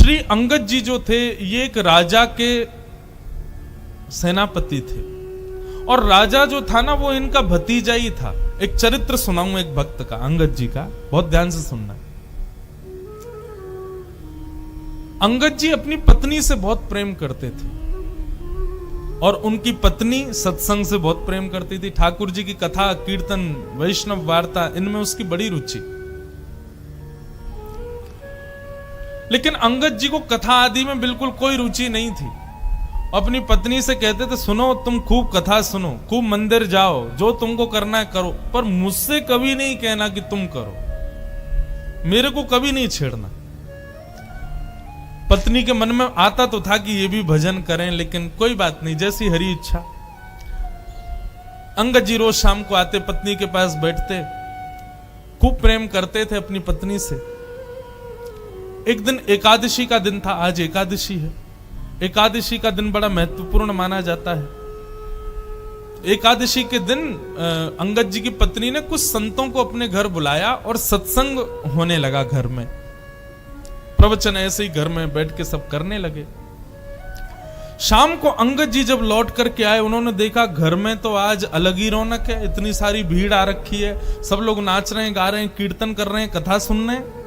श्री अंगद जी जो थे ये एक राजा के सेनापति थे, और राजा जो था ना वो इनका भतीजा ही था। एक चरित्र सुनाऊं एक भक्त का, अंगद जी का, बहुत ध्यान से सुनना। अंगद जी अपनी पत्नी से बहुत प्रेम करते थे, और उनकी पत्नी सत्संग से बहुत प्रेम करती थी। ठाकुर जी की कथा, कीर्तन, वैष्णव वार्ता, इनमें उसकी बड़ी रुचि। लेकिन अंगद जी को कथा आदि में बिल्कुल कोई रुचि नहीं थी। अपनी पत्नी से कहते थे, सुनो तुम खूब कथा सुनो, खूब मंदिर जाओ, जो तुमको करना है करो, पर मुझसे कभी नहीं कहना कि तुम करो, मेरे को कभी नहीं छेड़ना। पत्नी के मन में आता तो था कि ये भी भजन करें, लेकिन कोई बात नहीं, जैसी हरी इच्छा। अंगद जी रोज शाम को आते, पत्नी के पास बैठते, खूब प्रेम करते थे अपनी पत्नी से। एक दिन एकादशी का दिन था, आज एकादशी है। एकादशी का दिन बड़ा महत्वपूर्ण माना जाता है। एकादशी के दिन अंगद जी की पत्नी ने कुछ संतों को अपने घर बुलाया और सत्संग होने लगा घर में। प्रवचन ऐसे ही घर में बैठ के सब करने लगे। शाम को अंगद जी जब लौट करके आए, उन्होंने देखा घर में तो आज अलग ही रौनक है, इतनी सारी भीड़ आ रखी है, सब लोग नाच रहे हैं, गा रहे हैं, कीर्तन कर रहे हैं, कथा सुन रहे हैं।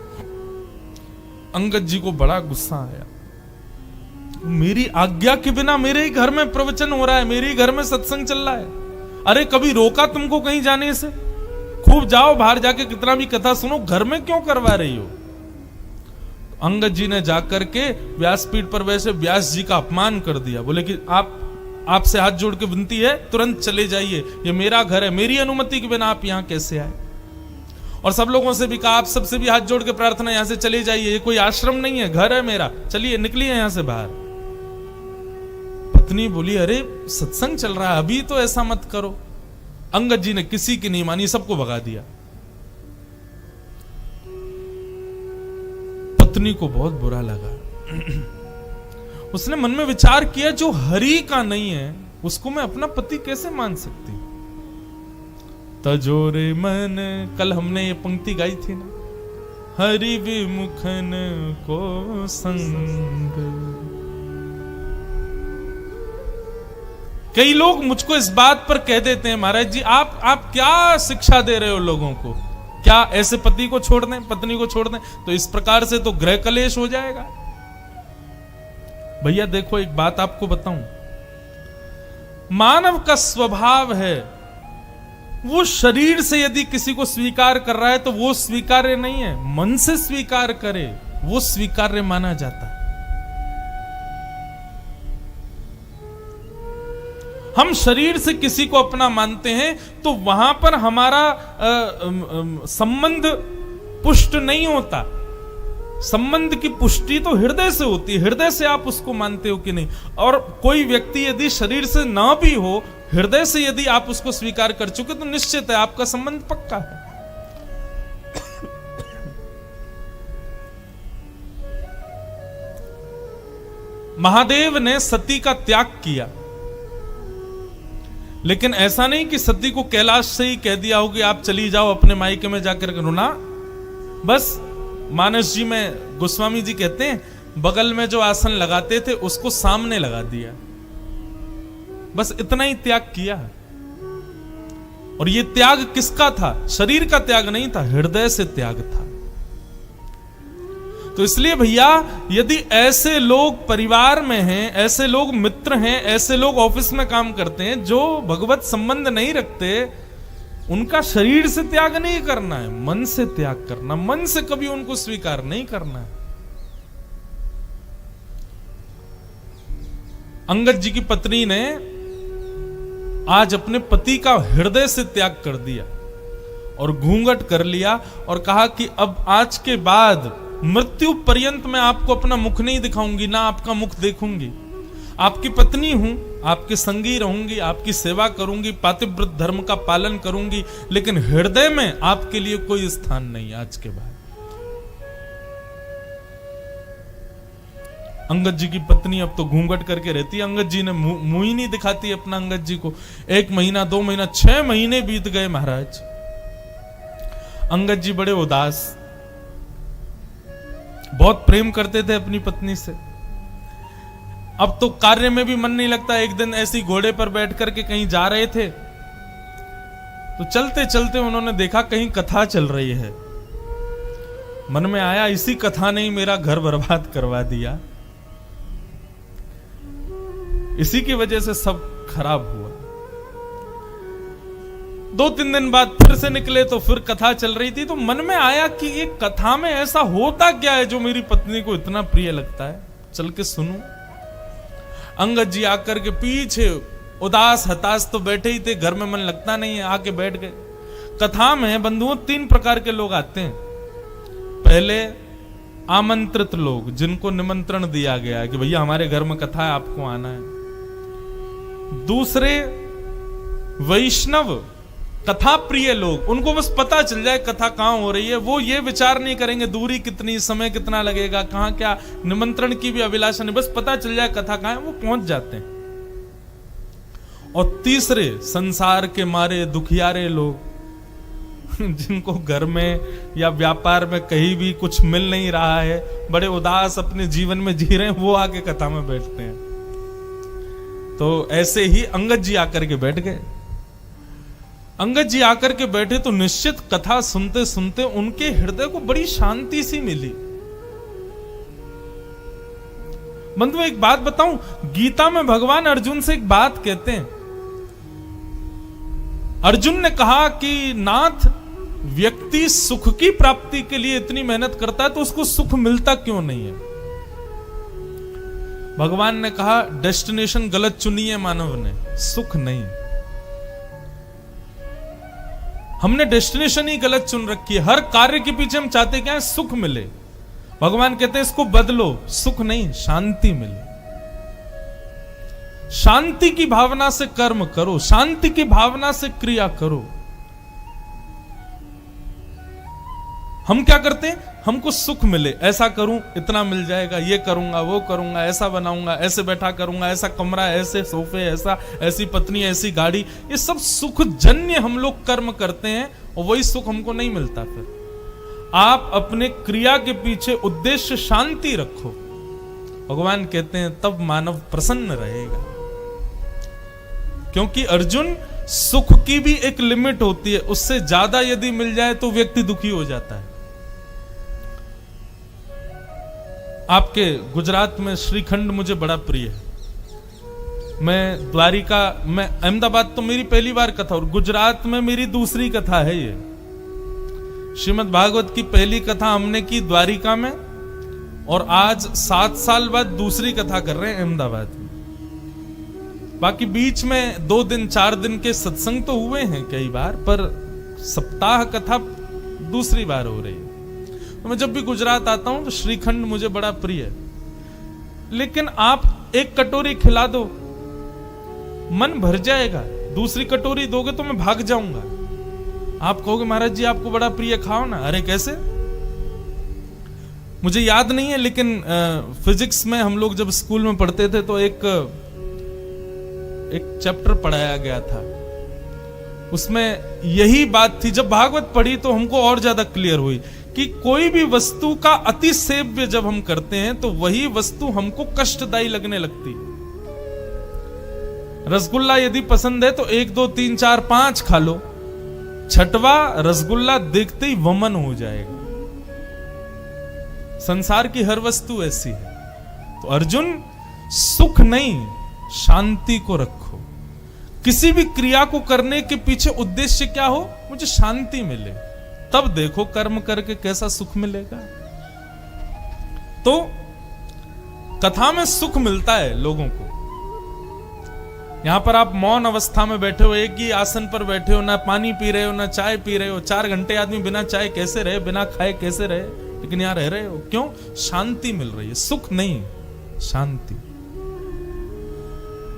अंगद जी को बड़ा गुस्सा आया, मेरी आज्ञा के बिना मेरे ही घर में प्रवचन हो रहा है, मेरे ही घर में सत्संग चल रहा है, अरे कभी रोका तुमको कहीं जाने से? खूब जाओ बाहर जाके कितना भी कथा सुनो, घर में क्यों करवा रही हो? अंगद जी ने जाकर के व्यासपीठ पर वैसे व्यास जी का अपमान कर दिया। बोले कि आपसे हाथ जोड़ के विनती है, तुरंत चले जाइए, ये मेरा घर है, मेरी अनुमति के बिना आप यहां कैसे आए? और सब लोगों से भी कहा, आप सबसे भी हाथ जोड़ के प्रार्थना, यहां से चले जाइए, ये कोई आश्रम नहीं है, घर है मेरा, चलिए निकलिए यहां से बाहर। पत्नी बोली, अरे सत्संग चल रहा है, अभी तो ऐसा मत करो। अंगद जी ने किसी की नहीं मानी, सबको भगा दिया। पत्नी को बहुत बुरा लगा। उसने मन में विचार किया, जो हरि का नहीं है उसको मैं अपना पति कैसे मान सकती? तजोरे मन, कल हमने ये पंक्ति गाई थी ना, हरि विमुखन को संग। कई लोग मुझको इस बात पर कह देते हैं, महाराज जी आप क्या शिक्षा दे रहे हो लोगों को? क्या ऐसे पति को छोड़ दें, पत्नी को छोड़ दें? तो इस प्रकार से तो गृह कलेश हो जाएगा। भैया देखो, एक बात आपको बताऊं, मानव का स्वभाव है, वो शरीर से यदि किसी को स्वीकार कर रहा है तो वो स्वीकार्य नहीं है, मन से स्वीकार करे वो स्वीकार्य माना जाता है। हम शरीर से किसी को अपना मानते हैं तो वहां पर हमारा संबंध पुष्ट नहीं होता। संबंध की पुष्टि तो हृदय से होती है, हृदय से आप उसको मानते हो कि नहीं। और कोई व्यक्ति यदि शरीर से ना भी हो, हृदय से यदि आप उसको स्वीकार कर चुके तो निश्चित है आपका संबंध पक्का है। महादेव ने सती का त्याग किया, लेकिन ऐसा नहीं कि सती को कैलाश से ही कह दिया हो कि आप चली जाओ अपने मायके में जाकर करो ना। बस मानस जी में गोस्वामी जी कहते हैं, बगल में जो आसन लगाते थे उसको सामने लगा दिया, बस इतना ही त्याग किया। और ये त्याग किसका था? शरीर का त्याग नहीं था, हृदय से त्याग था। तो इसलिए भैया, यदि ऐसे लोग परिवार में हैं, ऐसे लोग मित्र हैं, ऐसे लोग ऑफिस में काम करते हैं जो भगवत संबंध नहीं रखते, उनका शरीर से त्याग नहीं करना है, मन से त्याग करना, मन से कभी उनको स्वीकार नहीं करना है। अंगद जी की पत्नी ने आज अपने पति का हृदय से त्याग कर दिया और घूंघट कर लिया और कहा कि अब आज के बाद मृत्यु पर्यंत मैं आपको अपना मुख नहीं दिखाऊंगी, ना आपका मुख देखूंगी। आपकी पत्नी हूं, आपके संगी रहूंगी, आपकी सेवा करूंगी, पातिव्रत धर्म का पालन करूंगी, लेकिन हृदय में आपके लिए कोई स्थान नहीं आज के बाद। अंगद जी की पत्नी अब तो घूंघट करके रहती है, अंगद जी ने मुंह ही नहीं दिखाती अपना अंगद जी को। 1 महीना 2 महीना 6 महीने बीत गए महाराज। अंगद जी बड़े उदास, बहुत प्रेम करते थे अपनी पत्नी से। अब तो कार्य में भी मन नहीं लगता। एक दिन ऐसी घोड़े पर बैठ करके कहीं जा रहे थे, तो चलते चलते उन्होंने देखा कहीं कथा चल रही है। मन में आया, इसी कथा ने ही मेरा घर बर्बाद करवा दिया, इसी की वजह से सब खराब हुआ। 2-3 दिन बाद फिर से निकले तो फिर कथा चल रही थी, तो मन में आया कि एक कथा में ऐसा होता क्या है जो मेरी पत्नी को इतना प्रिय लगता है, चल के सुनूं। अंगद जी आकर के पीछे उदास हताश तो बैठे ही थे, घर में मन लगता नहीं है, आके बैठ गए। कथा में बंधुओं 3 प्रकार के लोग आते हैं। पहले आमंत्रित लोग, जिनको निमंत्रण दिया गया है कि भैया हमारे घर में कथा है, आपको आना है। दूसरे वैष्णव कथा प्रिय लोग, उनको बस पता चल जाए कथा कहां हो रही है, वो ये विचार नहीं करेंगे दूरी कितनी, समय कितना लगेगा, कहां क्या, निमंत्रण की भी अभिलाषा नहीं, बस पता चल जाए कथा कहां है, वो पहुंच जाते हैं। और तीसरे संसार के मारे दुखियारे लोग, जिनको घर में या व्यापार में कहीं भी कुछ मिल नहीं रहा है, बड़े उदास अपने जीवन में जी रहे हैं, वो आके कथा में बैठते हैं। तो ऐसे ही अंगद जी आकर के बैठ गए। अंगद जी आकर के बैठे तो निश्चित कथा सुनते सुनते उनके हृदय को बड़ी शांति सी मिली। बंधु एक बात बताऊं, गीता में भगवान अर्जुन से एक बात कहते हैं। अर्जुन ने कहा कि नाथ, व्यक्ति सुख की प्राप्ति के लिए इतनी मेहनत करता है तो उसको सुख मिलता क्यों नहीं है? भगवान ने कहा डेस्टिनेशन गलत चुनी है मानव ने, सुख नहीं। हमने डेस्टिनेशन ही गलत चुन रखी है। हर कार्य के पीछे हम चाहते क्या है? सुख मिले। भगवान कहते हैं इसको बदलो, सुख नहीं शांति मिले। शांति की भावना से कर्म करो, शांति की भावना से क्रिया करो। हम क्या करते हैं? हमको सुख मिले, ऐसा करूं इतना मिल जाएगा, ये करूंगा वो करूंगा, ऐसा बनाऊंगा, ऐसे बैठा करूंगा, ऐसा कमरा, ऐसे सोफे, ऐसी पत्नी, ऐसी गाड़ी, ये सब सुख जन्य हम लोग कर्म करते हैं और वही सुख हमको नहीं मिलता। फिर आप अपने क्रिया के पीछे उद्देश्य शांति रखो, भगवान कहते हैं तब मानव प्रसन्न रहेगा। क्योंकि अर्जुन, सुख की भी एक लिमिट होती है, उससे ज्यादा यदि मिल जाए तो व्यक्ति दुखी हो जाता है। आपके गुजरात में श्रीखंड मुझे बड़ा प्रिय है। मैं द्वारिका में, अहमदाबाद तो मेरी पहली बार कथा और गुजरात में मेरी दूसरी कथा है। ये श्रीमद् भागवत की पहली कथा हमने की द्वारिका में और आज 7 साल बाद दूसरी कथा कर रहे हैं अहमदाबाद में। बाकी बीच में 2 दिन 4 दिन के सत्संग तो हुए हैं कई बार, पर सप्ताह कथा दूसरी बार हो रही है। तो मैं जब भी गुजरात आता हूं तो श्रीखंड मुझे बड़ा प्रिय है। लेकिन आप एक कटोरी खिला दो, मन भर जाएगा। दूसरी कटोरी दोगे तो मैं भाग जाऊंगा। आप कहोगे महाराज जी आपको बड़ा प्रिय, खाओ ना। अरे कैसे? मुझे याद नहीं है, लेकिन फिजिक्स में हम लोग जब स्कूल में पढ़ते थे तो एक चैप्टर पढ़ाया गया था, उसमें यही बात थी। जब भागवत पढ़ी तो हमको और ज्यादा क्लियर हुई कि कोई भी वस्तु का अति सेव्य जब हम करते हैं तो वही वस्तु हमको कष्टदायी लगने लगती है। रसगुल्ला यदि पसंद है तो 1 2 3 4 5 खा लो, 6वां रसगुल्ला देखते ही वमन हो जाएगा। संसार की हर वस्तु ऐसी है। तो अर्जुन, सुख नहीं शांति को रखो। किसी भी क्रिया को करने के पीछे उद्देश्य क्या हो? मुझे शांति मिले, तब देखो कर्म करके कैसा सुख मिलेगा। तो कथा में सुख मिलता है लोगों को। यहां पर आप मौन अवस्था में बैठे हो, एक ही आसन पर बैठे हो, ना पानी पी रहे हो ना चाय पी रहे हो। 4 घंटे आदमी बिना चाय कैसे रहे, बिना खाए कैसे रहे, लेकिन यहां रह रहे हो। क्यों? शांति मिल रही है। सुख नहीं, शांति।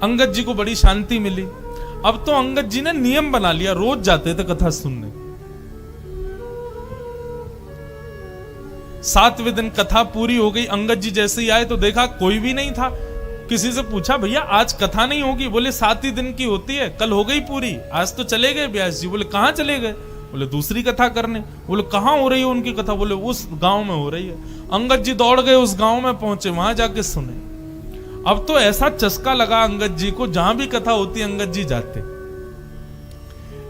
अंगद जी को बड़ी शांति मिली। अब तो अंगद जी ने नियम बना लिया, रोज जाते थे कथा सुनने। 7वें दिन कथा पूरी हो गई। अंगद जी जैसे ही आए तो देखा कोई भी नहीं था। किसी से पूछा, भैया आज कथा नहीं होगी? बोले 7 ही दिन की होती है, कल हो गई पूरी, आज तो चले गए व्यास जी। बोले कहां चले गए? बोले दूसरी कथा करने। बोले कहाँ हो रही है उनकी कथा? बोले उस गांव में हो रही है। अंगद जी दौड़ गए, उस गांव में पहुंचे, वहां जाके सुने। अब तो ऐसा चस्का लगा अंगद जी को, जहां भी कथा होती अंगद जी जाते।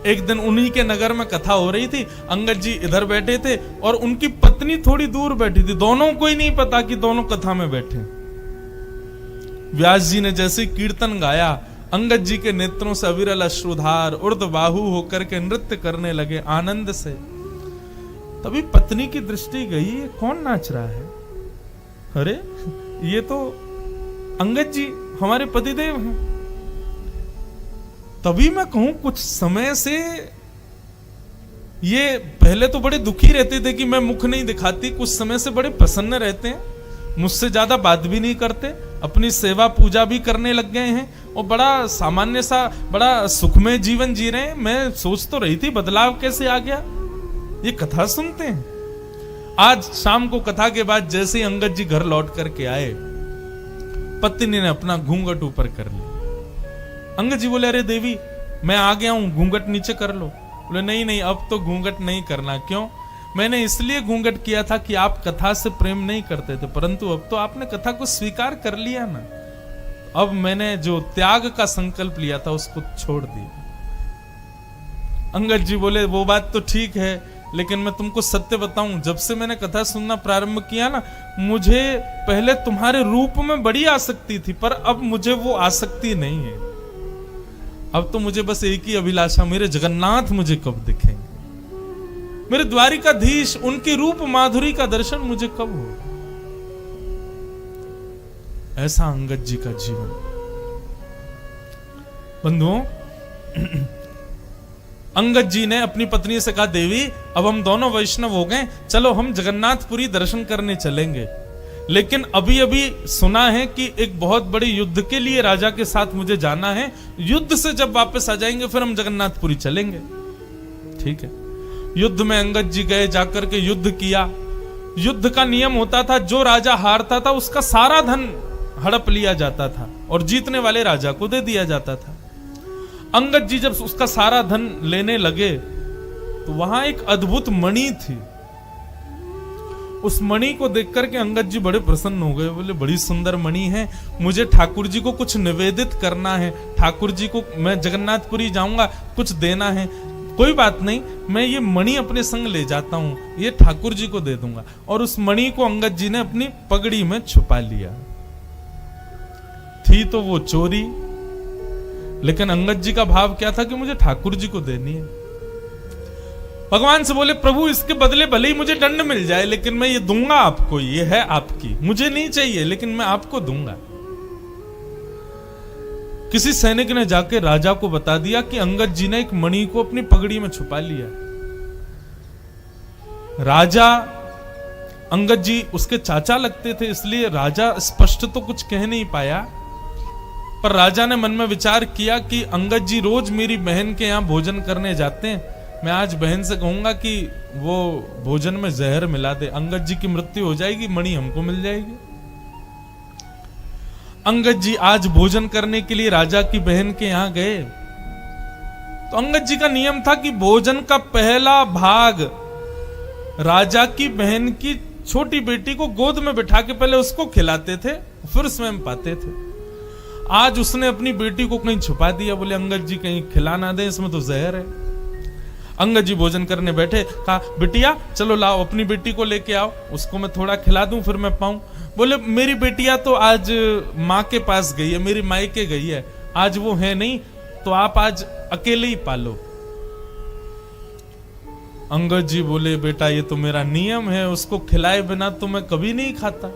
एक दिन उन्हीं के नगर में कथा हो रही थी, अंगद जी इधर बैठे थे और उनकी पत्नी थोड़ी दूर बैठी थी। दोनों को ही नहीं पता कि दोनों कथा में बैठे। व्यास जी ने जैसे कीर्तन गाया, अंगद जी के नेत्रों से अविरल अश्रुधार उर्ध बाहु होकर के नृत्य करने लगे आनंद से। तभी पत्नी की दृष्टि गई, ये कौन नाच रहा है? अरे ये तो अंगद जी हमारे पतिदेव हैं। तभी मैं कहूं कुछ समय से ये पहले तो बड़े दुखी रहते थे कि मैं मुख नहीं दिखाती, कुछ समय से बड़े प्रसन्न रहते हैं, मुझसे ज्यादा बात भी नहीं करते, अपनी सेवा पूजा भी करने लग गए हैं और बड़ा सामान्य सा बड़ा सुखमय जीवन जी रहे हैं। मैं सोच तो रही थी बदलाव कैसे आ गया, ये कथा सुनते हैं। आज शाम को कथा के बाद जैसे ही अंगद जी घर लौट करके आए, पत्नी ने अपना घूंघट ऊपर कर लिया। अंगद जी बोले अरे देवी मैं आ गया हूं, घूंघट नीचे कर लो। बोले नहीं नहीं अब तो घूंघट नहीं करना। क्यों? मैंने इसलिए घूंघट किया था कि आप कथा से प्रेम नहीं करते थे, परंतु अब तो आपने कथा को स्वीकार कर लिया ना, अब मैंने जो त्याग का संकल्प लिया था उसको छोड़ दिया। अंगद जी बोले वो बात तो ठीक है, लेकिन मैं तुमको सत्य बताऊं, जब से मैंने कथा सुनना प्रारंभ किया ना, मुझे पहले तुम्हारे रूप में बड़ी आसक्ति थी, पर अब मुझे वो आसक्ति नहीं है। अब तो मुझे बस एक ही अभिलाषा, मेरे जगन्नाथ मुझे कब दिखेंगे, मेरे द्वारिकाधीश उनके रूप माधुरी का दर्शन मुझे कब हो। ऐसा अंगद जी का जीवन। बंधुओं, अंगद जी ने अपनी पत्नी से कहा देवी अब हम दोनों वैष्णव हो गए, चलो हम जगन्नाथपुरी दर्शन करने चलेंगे। लेकिन अभी अभी सुना है कि एक बहुत बड़े युद्ध के लिए राजा के साथ मुझे जाना है, युद्ध से जब वापस आ जाएंगे फिर हम जगन्नाथपुरी चलेंगे। ठीक है। युद्ध में अंगद जी गए, जाकर के युद्ध किया। युद्ध का नियम होता था जो राजा हारता था उसका सारा धन हड़प लिया जाता था और जीतने वाले राजा को दे दिया जाता था। अंगद जी जब उसका सारा धन लेने लगे तो वहां एक अद्भुत मणि थी। उस मणि को देख करके अंगद जी बड़े प्रसन्न हो गए। बोले बड़ी सुंदर मणि है, मुझे ठाकुर जी को कुछ निवेदित करना है, ठाकुर जी को मैं जगन्नाथपुरी जाऊंगा, कुछ देना है। कोई बात नहीं, मैं ये मणि अपने संग ले जाता हूं, ये ठाकुर जी को दे दूंगा। और उस मणि को अंगद जी ने अपनी पगड़ी में छुपा लिया। थी तो वो चोरी, लेकिन अंगद जी का भाव क्या था कि मुझे ठाकुर जी को देनी है। भगवान से बोले प्रभु इसके बदले भले ही मुझे दंड मिल जाए, लेकिन मैं ये दूंगा आपको, ये है आपकी, मुझे नहीं चाहिए लेकिन मैं आपको दूंगा। किसी सैनिक ने जाके राजा को बता दिया कि अंगद जी ने एक मणि को अपनी पगड़ी में छुपा लिया। राजा, अंगद जी उसके चाचा लगते थे, इसलिए राजा स्पष्ट तो कुछ कह नहीं पाया, पर राजा ने मन में विचार किया कि अंगद जी रोज मेरी बहन के यहां भोजन करने जाते हैं, मैं आज बहन से कहूंगा कि वो भोजन में जहर मिला दे, अंगद जी की मृत्यु हो जाएगी, मणि हमको मिल जाएगी। अंगद जी आज भोजन करने के लिए राजा की बहन के यहां गए तो अंगद जी का नियम था कि भोजन का पहला भाग राजा की बहन की छोटी बेटी को गोद में बिठा के पहले उसको खिलाते थे, फिर स्वयं पाते थे। आज उसने अपनी बेटी को कहीं छुपा दिया, बोले अंगद जी कहीं खिला ना दे, इसमें तो जहर है। अंगद जी भोजन करने बैठे, कहा बिटिया चलो लाओ अपनी बेटी को लेके आओ, उसको मैं थोड़ा खिला दूं फिर मैं पाऊं। बोले मेरी बेटिया तो आज माँ के पास गई है, मेरी मायके गई है, आज वो है नहीं, तो आप आज अकेले ही पालो। अंगद जी बोले बेटा ये तो मेरा नियम है, उसको खिलाए बिना तो मैं कभी नहीं खाता।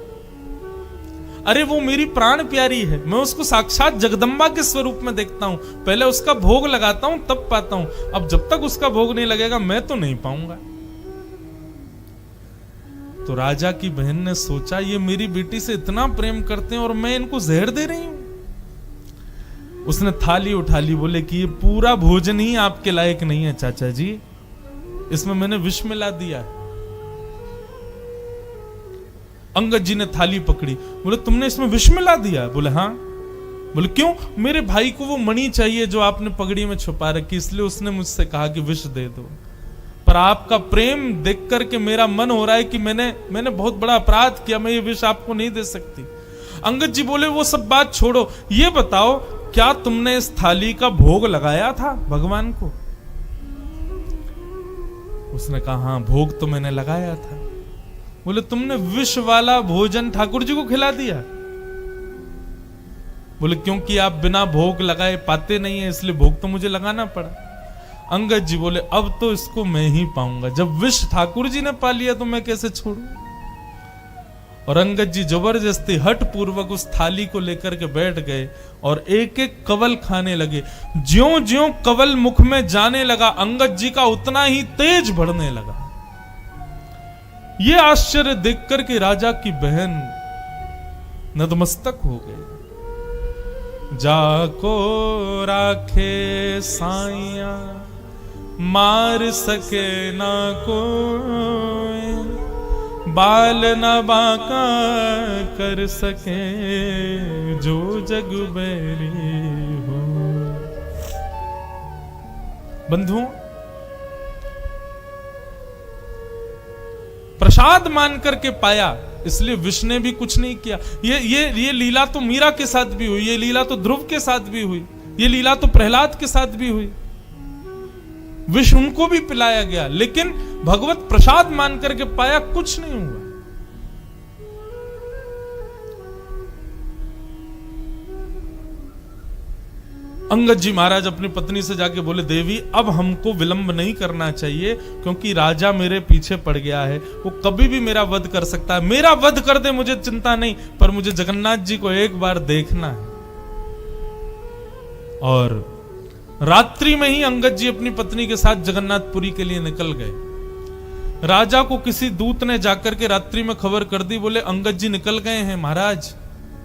अरे वो मेरी प्राण प्यारी है, मैं उसको साक्षात जगदम्बा के स्वरूप में देखता हूं, पहले उसका भोग लगाता हूं तब पाता हूं, अब जब तक उसका भोग नहीं लगेगा मैं तो नहीं पाऊंगा। तो राजा की बहन ने सोचा ये मेरी बेटी से इतना प्रेम करते हैं और मैं इनको जहर दे रही हूं। उसने थाली उठा ली, बोले कि ये पूरा भोजन ही आपके लायक नहीं है चाचा जी, इसमें मैंने विष मिला दिया है। अंगद जी ने थाली पकड़ी, बोले तुमने इसमें विष मिला दिया? बोले हाँ। बोले क्यों? मेरे भाई को वो मणि चाहिए जो आपने पगड़ी में छुपा रखी, इसलिए उसने मुझसे कहा कि विष दे दो। पर आपका प्रेम देख करके मेरा मन हो रहा है कि मैंने बहुत बड़ा अपराध किया, मैं ये विष आपको नहीं दे सकती। अंगद जी बोले वो सब बात छोड़ो, ये बताओ क्या तुमने इस थाली का भोग लगाया था भगवान को? उसने कहा हाँ भोग तो मैंने लगाया था। बोले तुमने विष वाला भोजन ठाकुर जी को खिला दिया? बोले क्योंकि आप बिना भोग लगाए पाते नहीं है, इसलिए भोग तो मुझे लगाना पड़ा। अंगद जी बोले अब तो इसको मैं ही पाऊंगा, जब विष ठाकुर जी ने पा लिया तो मैं कैसे छोड़ू। और अंगद जी जबरदस्ती हठ पूर्वक उस थाली को लेकर के बैठ गए और एक एक कवल खाने लगे। ज्यों ज्यों कवल मुख में जाने लगा अंगद जी का उतना ही तेज बढ़ने लगा। ये आश्चर्य देखकर के राजा की बहन नतमस्तक हो गई। जाको राखे साइया मार सके ना कोई, बाल न बाका कर सके जो जग बैरी हो। बंधुओं, प्रसाद मान करके पाया इसलिए विष ने भी कुछ नहीं किया। ये लीला तो मीरा के साथ भी हुई, ये लीला तो ध्रुव के साथ भी हुई, ये लीला तो प्रहलाद के साथ भी हुई। विष उनको भी पिलाया गया, लेकिन भगवत प्रसाद मान करके पाया, कुछ नहीं हुआ। अंगद जी महाराज अपनी पत्नी से जाके बोले देवी अब हमको विलंब नहीं करना चाहिए, क्योंकि राजा मेरे पीछे पड़ गया है, वो कभी भी मेरा वध कर सकता है। मेरा वध कर दे मुझे चिंता नहीं, पर मुझे जगन्नाथ जी को एक बार देखना है। और रात्रि में ही अंगद जी अपनी पत्नी के साथ जगन्नाथपुरी के लिए निकल गए। राजा को किसी दूत ने जाकर के रात्रि में खबर कर दी, बोले अंगद जी निकल गए हैं महाराज।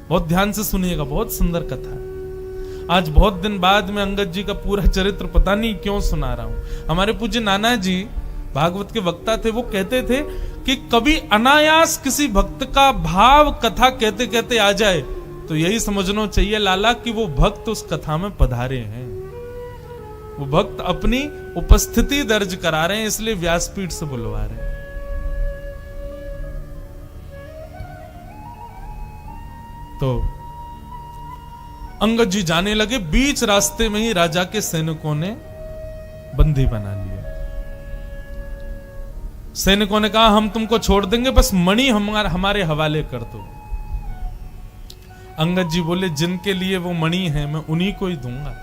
बहुत ध्यान से सुनिएगा, बहुत सुंदर कथा है। आज बहुत दिन बाद में अंगद जी का पूरा चरित्र पता नहीं क्यों सुना रहा हूं। हमारे पूज्य नाना जी भागवत के वक्ता थे, वो कहते थे कि कभी अनायास किसी भक्त का भाव कथा कहते कहते आ जाए तो यही समझना चाहिए लाला कि वो भक्त उस कथा में पधारे हैं, वो भक्त अपनी उपस्थिति दर्ज करा रहे हैं, इसलिए व्यासपीठ से बुलवा रहे हैं। तो अंगद जी जाने लगे, बीच रास्ते में ही राजा के सैनिकों ने बंदी बना लिया। सैनिकों ने कहा हम तुमको छोड़ देंगे, बस मणि हमारे हवाले कर दो। अंगद जी बोले जिनके लिए वो मणि है मैं उन्हीं को ही दूंगा।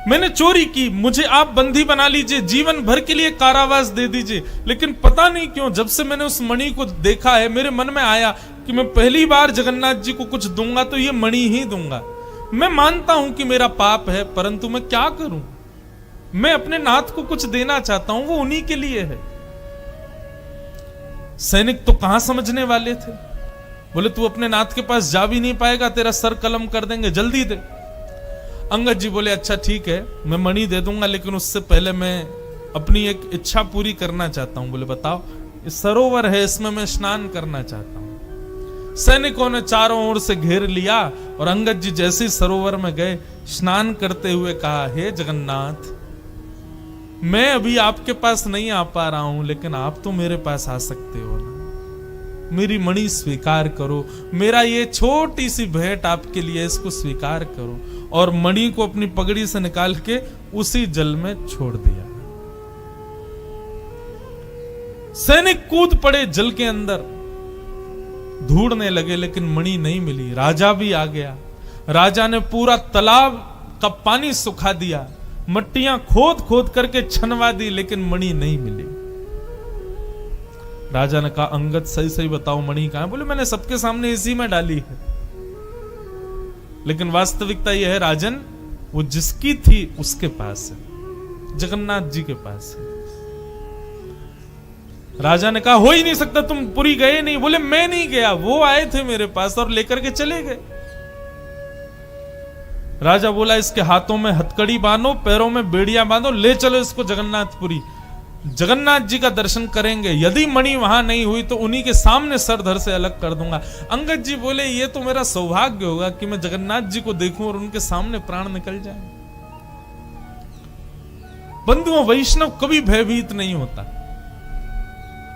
मैंने चोरी की, मुझे आप बंदी बना लीजिए, जीवन भर के लिए कारावास दे दीजिए, लेकिन पता नहीं क्यों जब से मैंने उस मणि को देखा है मेरे मन में आया कि मैं पहली बार जगन्नाथ जी को कुछ दूंगा तो ये मणि ही दूंगा। मैं मानता हूं कि मेरा पाप है, परंतु मैं क्या करूं, मैं अपने नाथ को कुछ देना चाहता हूं, वो उन्हीं के लिए है। सैनिक तो कहां समझने वाले थे, बोले तू अपने नाथ के पास जा भी नहीं पाएगा, तेरा सर कलम कर देंगे, जल्दी दे। अंगद जी बोले अच्छा ठीक है मैं मणि दे दूंगा, लेकिन उससे पहले मैं अपनी एक इच्छा पूरी करना चाहता हूं। बोले बताओ। इस सरोवर है, इसमें मैं स्नान करना चाहता हूं। सैनिकों ने चारों ओर से घेर लिया और अंगद जी जैसे ही सरोवर में गए, स्नान करते हुए कहा हे जगन्नाथ, मैं अभी आपके पास नहीं आ पा रहा हूं, लेकिन आप तो मेरे पास आ सकते हो ना, मेरी मणि स्वीकार करो, मेरा ये छोटी सी भेंट आपके लिए, इसको स्वीकार करो। और मणि को अपनी पगड़ी से निकाल के उसी जल में छोड़ दिया। सैनिक कूद पड़े जल के अंदर, ढूंढने लगे, लेकिन मणि नहीं मिली। राजा भी आ गया, राजा ने पूरा तालाब का पानी सुखा दिया, मट्टियां खोद खोद करके छनवा दी, लेकिन मणि नहीं मिली। राजा ने कहा अंगद सही सही बताओ मणि कहां है? बोले मैंने सबके सामने इसी में डाली है, लेकिन वास्तविकता यह है राजन, वो जिसकी थी उसके पास है, जगन्नाथ जी के पास है। राजा ने कहा हो ही नहीं सकता, तुम पुरी गए नहीं। बोले मैं नहीं गया, वो आए थे मेरे पास और लेकर के चले गए। राजा बोला इसके हाथों में हथकड़ी बांधो, पैरों में बेड़ियां बांधो, ले चलो इसको जगन्नाथपुरी, जगन्नाथ जी का दर्शन करेंगे। यदि मणि वहां नहीं हुई तो उन्हीं के सामने सर धड़ से अलग कर दूंगा। अंगद जी बोले ये तो मेरा सौभाग्य होगा कि मैं जगन्नाथ जी को देखूं और उनके सामने प्राण निकल जाए। बंधुओं, वैष्णव कभी भयभीत नहीं होता।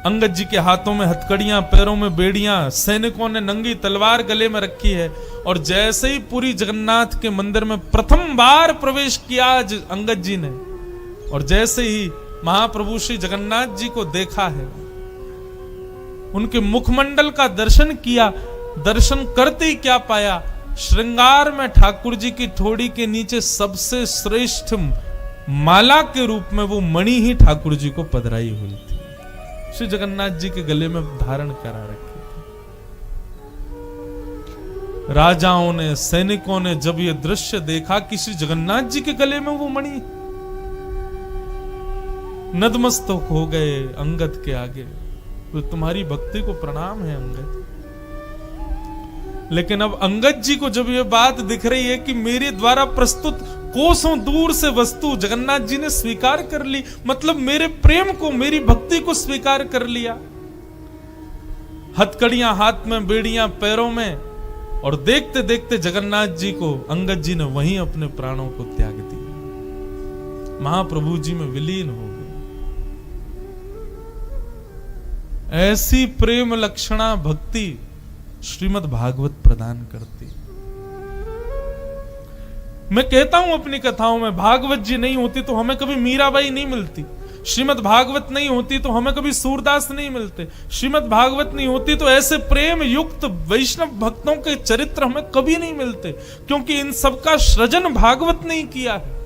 अंगद जी के हाथों में हथकड़ियां, पैरों में बेड़ियां, सैनिकों ने नंगी तलवार गले में रखी है, और जैसे ही पुरी जगन्नाथ के मंदिर में प्रथम बार प्रवेश किया अंगद जी ने, और जैसे ही महाप्रभु श्री जगन्नाथ जी को देखा है, उनके मुखमंडल का दर्शन किया, दर्शन करते ही क्या पाया, श्रृंगार में ठाकुर जी की ठोड़ी के नीचे सबसे श्रेष्ठ माला के रूप में वो मणि ही ठाकुर जी को पधराई हुई थी, श्री जगन्नाथ जी के गले में धारण करा रखी थी। राजाओं ने, सैनिकों ने जब ये दृश्य देखा कि श्री जगन्नाथ जी के गले में वो मणि, नतमस्तक हो गए अंगद के आगे। तो तुम्हारी भक्ति को प्रणाम है अंगद। लेकिन अब अंगद जी को जब ये बात दिख रही है कि मेरे द्वारा प्रस्तुत कोसों दूर से वस्तु जगन्नाथ जी ने स्वीकार कर ली, मतलब मेरे प्रेम को, मेरी भक्ति को स्वीकार कर लिया, हथकड़ियां हाथ में, बेड़ियां पैरों में, और देखते देखते जगन्नाथ जी को, अंगद जी ने वहीं अपने प्राणों को त्याग दिया, महाप्रभु जी में विलीन हो गए। ऐसी प्रेम लक्षणा भक्ति श्रीमद् भागवत प्रदान करती। मैं कहता हूं अपनी कथाओं में, भागवत जी नहीं होती तो हमें कभी मीराबाई नहीं मिलती, श्रीमद् भागवत नहीं होती तो हमें कभी सूरदास नहीं मिलते, श्रीमद् भागवत नहीं होती तो ऐसे प्रेम युक्त वैष्णव भक्तों के चरित्र हमें कभी नहीं मिलते, क्योंकि इन सबका सृजन भागवत नहीं किया है।